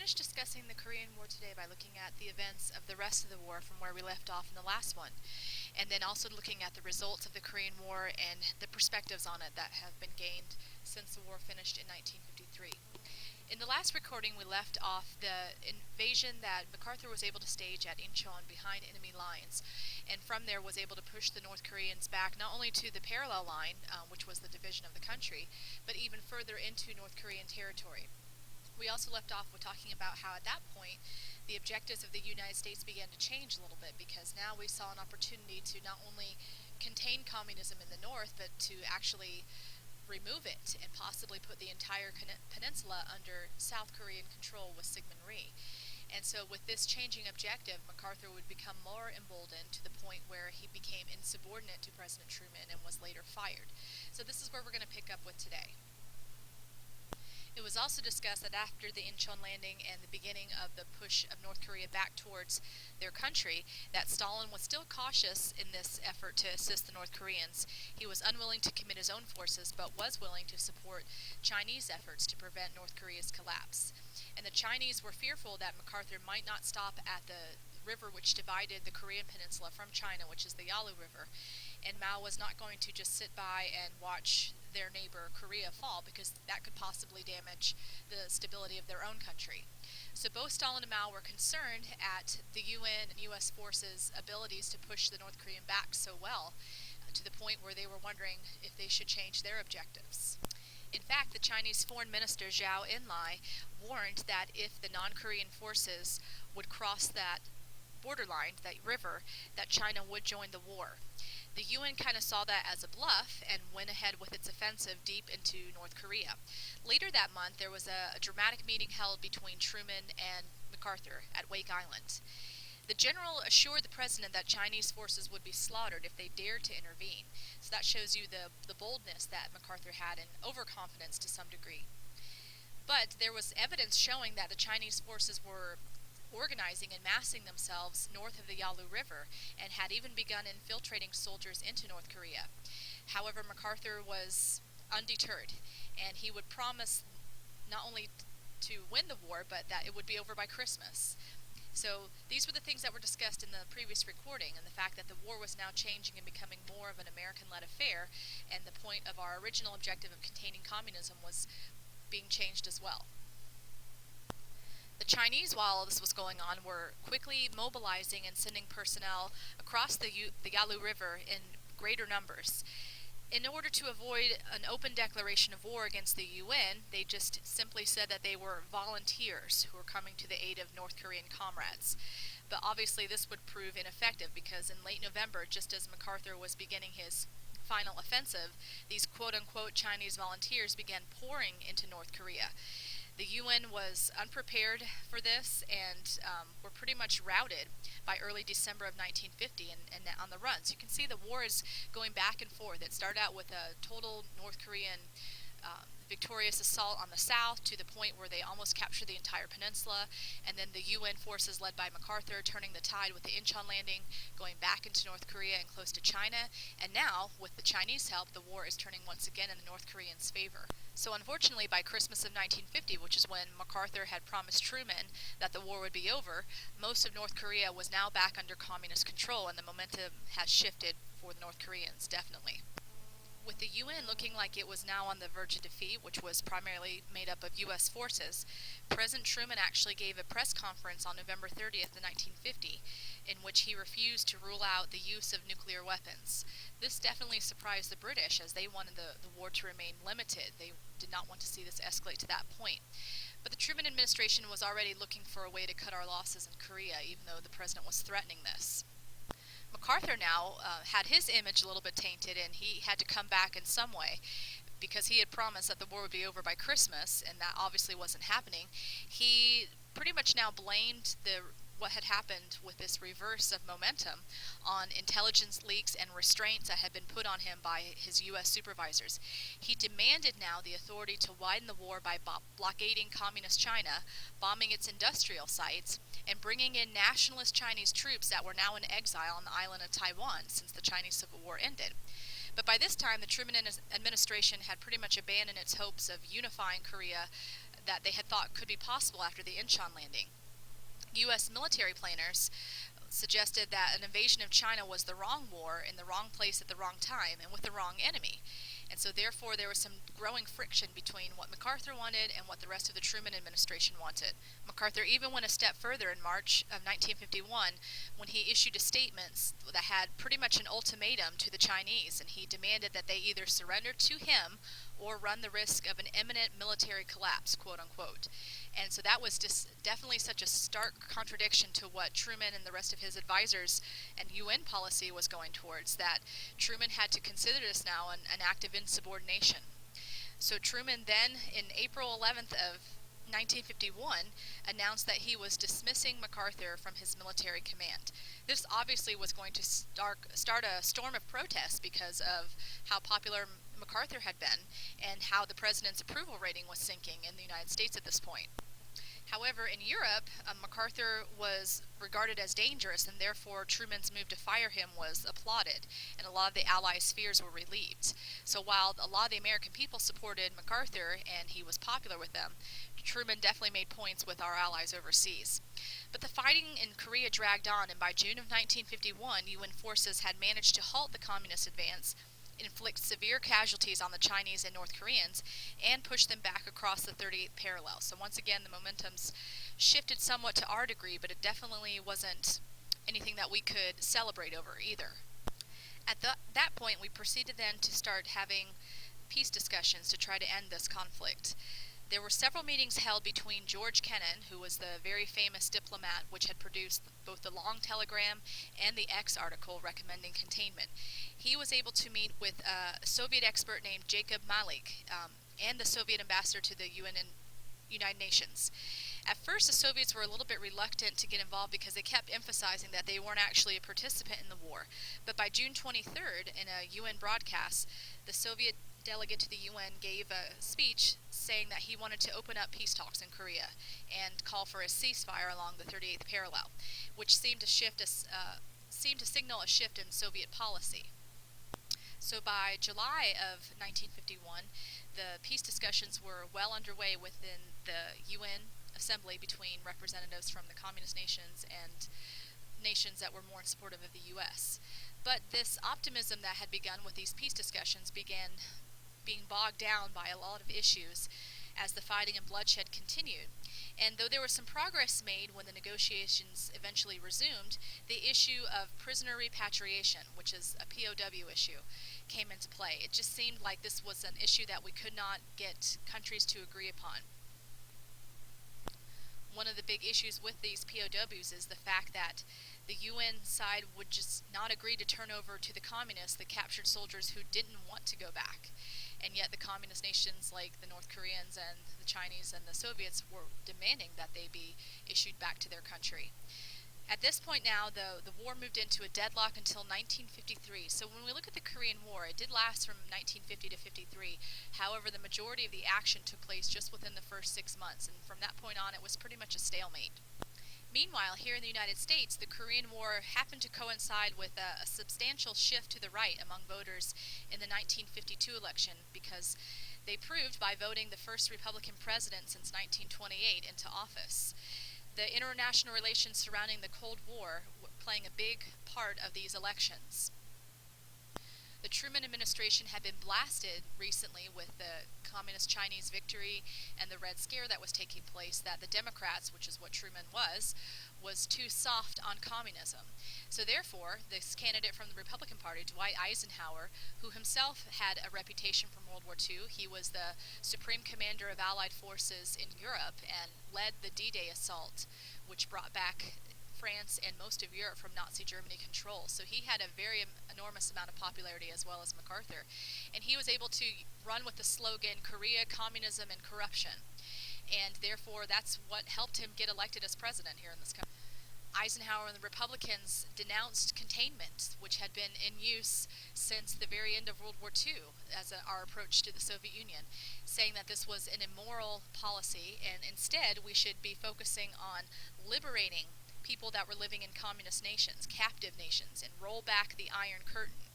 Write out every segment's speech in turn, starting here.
finish discussing the Korean War today by looking at the events of the rest of the war from where we left off in the last one, and then also looking at the results of the Korean War and the perspectives on it that have been gained since the war finished in 1953. In the last recording, we left off the invasion that MacArthur was able to stage at Incheon behind enemy lines, and from there was able to push the North Koreans back not only to the parallel line, which was the division of the country, but even further into North Korean territory. We also left off with talking about how at that point the objectives of the United States began to change a little bit, because now we saw an opportunity to not only contain communism in the north, but to actually remove it and possibly put the entire peninsula under South Korean control with Syngman Rhee. And so with this changing objective, MacArthur would become more emboldened to the point where he became insubordinate to President Truman and was later fired. So this is where we're going to pick up with today. It was also discussed that after the Incheon landing and the beginning of the push of North Korea back towards their country, that Stalin was still cautious in this effort to assist the North Koreans. He was unwilling to commit his own forces, but was willing to support Chinese efforts to prevent North Korea's collapse. And the Chinese were fearful that MacArthur might not stop at the river which divided the Korean peninsula from China, which is the Yalu River, and Mao was not going to just sit by and watch their neighbor Korea fall, because that could possibly damage the stability of their own country. So both Stalin and Mao were concerned at the UN and US forces' abilities to push the North Korean back so well, to the point where they were wondering if they should change their objectives. In fact, the Chinese Foreign Minister Zhao Enlai warned that if the non-Korean forces would cross that borderline, that river, that China would join the war. The UN kind of saw that as a bluff and went ahead with its offensive deep into North Korea. Later that month, there was a dramatic meeting held between Truman and MacArthur at Wake Island. The general assured the president that Chinese forces would be slaughtered if they dared to intervene. So that shows you the boldness that MacArthur had, and overconfidence to some degree. But there was evidence showing that the Chinese forces were organizing and massing themselves north of the Yalu River, and had even begun infiltrating soldiers into North Korea. However, MacArthur was undeterred, and he would promise not only to win the war, but that it would be over by Christmas. So these were the things that were discussed in the previous recording, and the fact that the war was now changing and becoming more of an American-led affair, and the point of our original objective of containing communism was being changed as well. The Chinese, while this was going on, were quickly mobilizing and sending personnel across the Yalu River in greater numbers. In order to avoid an open declaration of war against the UN, they just simply said that they were volunteers who were coming to the aid of North Korean comrades. But obviously this would prove ineffective, because in late November, just as MacArthur was beginning his final offensive, these quote-unquote Chinese volunteers began pouring into North Korea. The UN was unprepared for this, and were pretty much routed by early December of 1950 and on the run. So you can see the war is going back and forth. It started out with a total North Korean victorious assault on the south, to the point where they almost captured the entire peninsula, and then the UN forces led by MacArthur turning the tide with the Incheon landing, going back into North Korea and close to China, and now, with the Chinese help, the war is turning once again in the North Koreans' favor. So unfortunately, by Christmas of 1950, which is when MacArthur had promised Truman that the war would be over, most of North Korea was now back under communist control, and the momentum has shifted for the North Koreans, definitely. With the UN looking like it was now on the verge of defeat, which was primarily made up of U.S. forces, President Truman actually gave a press conference on November 30th, 1950, in which he refused to rule out the use of nuclear weapons. This definitely surprised the British, as they wanted the war to remain limited. They did not want to see this escalate to that point. But the Truman administration was already looking for a way to cut our losses in Korea, even though the president was threatening this. MacArthur now had his image a little bit tainted, and he had to come back in some way, because he had promised that the war would be over by Christmas, and that obviously wasn't happening. He pretty much now blamed what had happened with this reverse of momentum on intelligence leaks and restraints that had been put on him by his U.S. supervisors. He demanded now the authority to widen the war by blockading communist China, bombing its industrial sites, and bringing in nationalist Chinese troops that were now in exile on the island of Taiwan since the Chinese Civil War ended. But by this time, the Truman administration had pretty much abandoned its hopes of unifying Korea. that they had thought could be possible after the Incheon landing. U.S. military planners suggested that an invasion of China was the wrong war in the wrong place at the wrong time and with the wrong enemy. And so therefore there was some growing friction between what MacArthur wanted and what the rest of the Truman administration wanted. MacArthur even went a step further in March of 1951 when he issued a statement that had pretty much an ultimatum to the Chinese, and he demanded that they either surrender to him or run the risk of an imminent military collapse, quote unquote. And so that was just definitely such a stark contradiction to what Truman and the rest of his advisors and UN policy was going towards, that Truman had to consider this now an act of insubordination. So Truman then, in April 11th of 1951, announced that he was dismissing MacArthur from his military command. This obviously was going to start a storm of protests because of how popular MacArthur had been and how the president's approval rating was sinking in the United States at this point. However, in Europe, MacArthur was regarded as dangerous, and therefore Truman's move to fire him was applauded, and a lot of the Allies' fears were relieved. So while a lot of the American people supported MacArthur and he was popular with them, Truman definitely made points with our allies overseas. But the fighting in Korea dragged on, and by June of 1951, UN forces had managed to halt the communist advance, inflict severe casualties on the Chinese and North Koreans, and push them back across the 38th parallel. So once again, the momentum's shifted somewhat to our degree, but it definitely wasn't anything that we could celebrate over either. At that point, we proceeded then to start having peace discussions to try to end this conflict. There were several meetings held between George Kennan, who was the very famous diplomat which had produced both the long telegram and the X article recommending containment. He was able to meet with a Soviet expert named Jacob Malik and the Soviet ambassador to the UN and United Nations. At first, the Soviets were a little bit reluctant to get involved because they kept emphasizing that they weren't actually a participant in the war. But by June 23rd, in a UN broadcast, the Soviet delegate to the UN gave a speech saying that he wanted to open up peace talks in Korea and call for a ceasefire along the 38th parallel, which seemed to signal a shift in Soviet policy. So by July of 1951, the peace discussions were well underway within the UN assembly between representatives from the communist nations and nations that were more supportive of the U.S. But this optimism that had begun with these peace discussions began being bogged down by a lot of issues as the fighting and bloodshed continued. And though there was some progress made when the negotiations eventually resumed, the issue of prisoner repatriation, which is a POW issue, came into play. It just seemed like this was an issue that we could not get countries to agree upon. One of the big issues with these POWs is the fact that the UN side would just not agree to turn over to the communists the captured soldiers who didn't want to go back. And yet the communist nations like the North Koreans and the Chinese and the Soviets were demanding that they be issued back to their country. At this point now, the war moved into a deadlock until 1953. So when we look at the Korean War, it did last from 1950 to 53. However, the majority of the action took place just within the first 6 months, and from that point on, it was pretty much a stalemate. Meanwhile, here in the United States, the Korean War happened to coincide with a substantial shift to the right among voters in the 1952 election, because they proved by voting the first Republican president since 1928 into office. The international relations surrounding the Cold War were playing a big part of these elections. The Truman administration had been blasted recently with the communist Chinese victory and the Red Scare that was taking place, that the Democrats, which is what Truman was too soft on communism. So therefore, this candidate from the Republican Party, Dwight Eisenhower, who himself had a reputation from World War II, he was the supreme commander of Allied forces in Europe and led the D-Day assault, which brought back France and most of Europe from Nazi Germany control. So he had a very enormous amount of popularity, as well as MacArthur. And he was able to run with the slogan, Korea, Communism, and Corruption. And therefore, that's what helped him get elected as president here in this country. Eisenhower and the Republicans denounced containment, which had been in use since the very end of World War II as our approach to the Soviet Union, saying that this was an immoral policy, and instead we should be focusing on liberating people that were living in communist nations, captive nations, and roll back the Iron Curtain.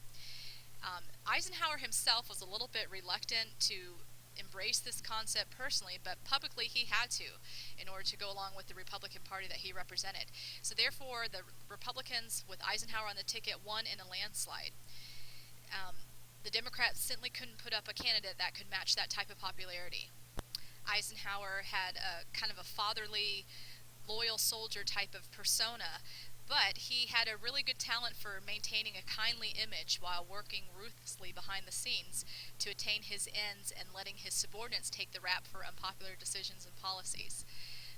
Eisenhower himself was a little bit reluctant to embrace this concept personally, but publicly he had to in order to go along with the Republican Party that he represented. So therefore, the Republicans, with Eisenhower on the ticket, won in a landslide. The Democrats simply couldn't put up a candidate that could match that type of popularity. Eisenhower had a kind of a fatherly, loyal soldier type of persona, but he had a really good talent for maintaining a kindly image while working ruthlessly behind the scenes to attain his ends and letting his subordinates take the rap for unpopular decisions and policies.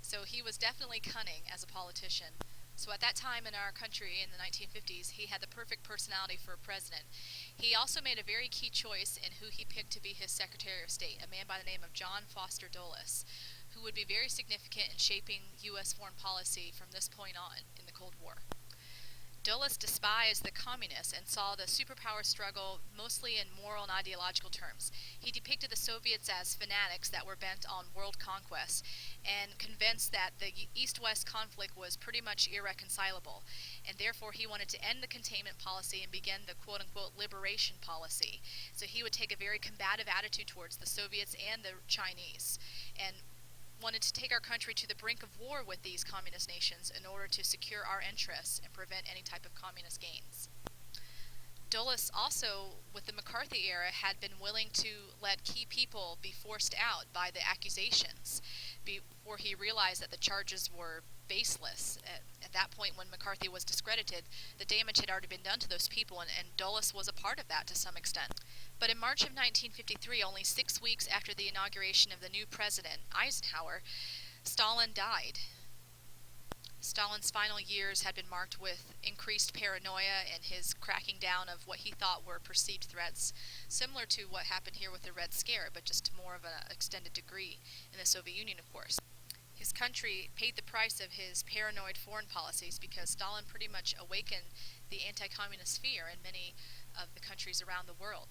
So he was definitely cunning as a politician. So at that time in our country in the 1950s, he had the perfect personality for a president. He also made a very key choice in who he picked to be his Secretary of State, a man by the name of John Foster Dulles, who would be very significant in shaping U.S. foreign policy from this point on in the Cold War. Dulles despised the communists and saw the superpower struggle mostly in moral and ideological terms. He depicted the Soviets as fanatics that were bent on world conquest and convinced that the East-West conflict was pretty much irreconcilable, and therefore he wanted to end the containment policy and begin the quote-unquote liberation policy. So he would take a very combative attitude towards the Soviets and the Chinese, and wanted to take our country to the brink of war with these communist nations in order to secure our interests and prevent any type of communist gains. Dulles also, with the MacArthur era, had been willing to let key people be forced out by the accusations before he realized that the charges were baseless. At that point, when MacArthur was discredited, the damage had already been done to those people, and Dulles was a part of that to some extent. But in March of 1953, only 6 weeks after the inauguration of the new president, Eisenhower, Stalin died. Stalin's final years had been marked with increased paranoia and his cracking down of what he thought were perceived threats, similar to what happened here with the Red Scare, but just to more of an extended degree in the Soviet Union, of course. His country paid the price of his paranoid foreign policies because Stalin pretty much awakened the anti-communist fear in many of the countries around the world.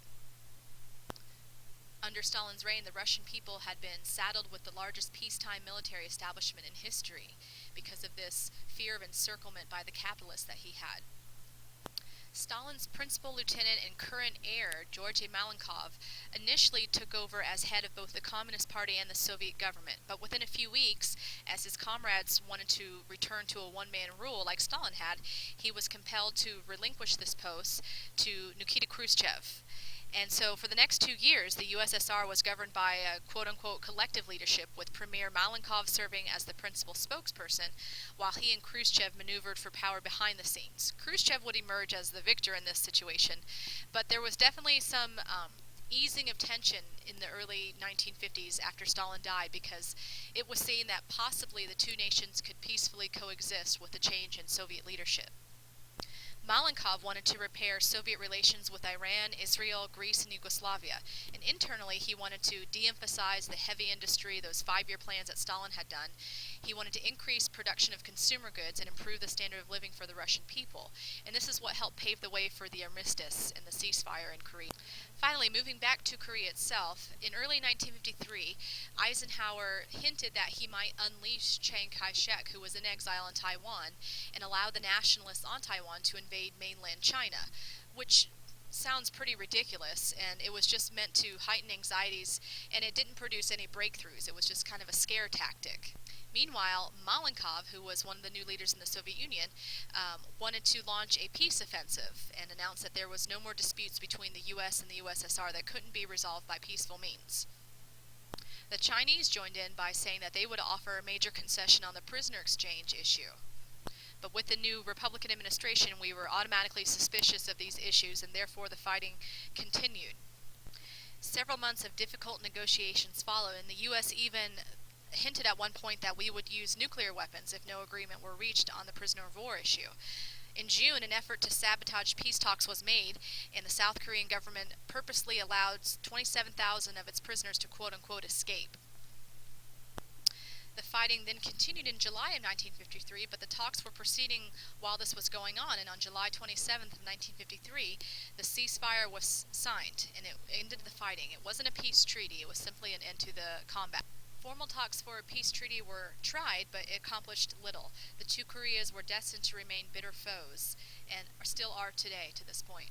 Under Stalin's reign, the Russian people had been saddled with the largest peacetime military establishment in history because of this fear of encirclement by the capitalists that he had. Stalin's principal lieutenant and current heir, Georgy Malenkov, initially took over as head of both the Communist Party and the Soviet government, but within a few weeks, as his comrades wanted to return to a one-man rule like Stalin had, he was compelled to relinquish this post to Nikita Khrushchev. And so for the next 2 years, the USSR was governed by a quote-unquote collective leadership, with Premier Malenkov serving as the principal spokesperson, while he and Khrushchev maneuvered for power behind the scenes. Khrushchev would emerge as the victor in this situation, but there was definitely some easing of tension in the early 1950s after Stalin died, because it was seen that possibly the two nations could peacefully coexist with the change in Soviet leadership. Malenkov wanted to repair Soviet relations with Iran, Israel, Greece, and Yugoslavia, and internally he wanted to de-emphasize the heavy industry, those 5-year plans that Stalin had done. He wanted to increase production of consumer goods and improve the standard of living for the Russian people, and this is what helped pave the way for the Armistice and the ceasefire in Korea. Finally, moving back to Korea itself, in early 1953, Eisenhower hinted that he might unleash Chiang Kai-shek, who was in exile in Taiwan, and allow the nationalists on Taiwan to invade mainland China, which sounds pretty ridiculous, and it was just meant to heighten anxieties, and it didn't produce any breakthroughs. It was just kind of a scare tactic. Meanwhile, Malenkov, who was one of the new leaders in the Soviet Union, wanted to launch a peace offensive and announced that there was no more disputes between the U.S. and the USSR that couldn't be resolved by peaceful means. The Chinese joined in by saying that they would offer a major concession on the prisoner exchange issue. But with the new Republican administration, we were automatically suspicious of these issues, and therefore the fighting continued. Several months of difficult negotiations followed, and the U.S. even hinted at one point that we would use nuclear weapons if no agreement were reached on the prisoner of war issue. In June, an effort to sabotage peace talks was made, and the South Korean government purposely allowed 27,000 of its prisoners to quote-unquote escape. The fighting then continued in July of 1953, but the talks were proceeding while this was going on, and on July 27th of 1953, the ceasefire was signed, and it ended the fighting. It wasn't a peace treaty, it was simply an end to the combat. Formal talks for a peace treaty were tried, but it accomplished little. The two Koreas were destined to remain bitter foes, and still are today to this point.